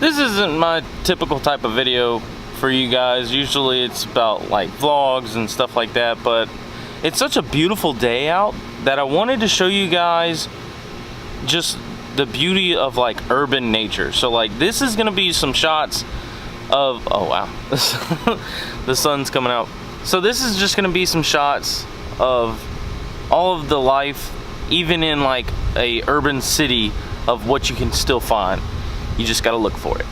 This isn't my typical type of video for you guys. Usually it's about like vlogs and stuff like that, but it's such a beautiful day out that I wanted to show you guys just the beauty of like urban nature. So like this is gonna be some shots of, oh wow, the sun's coming out. So this is just gonna be some shots of all of the life, even in like a urban city, of what you can still find. You just gotta look for it.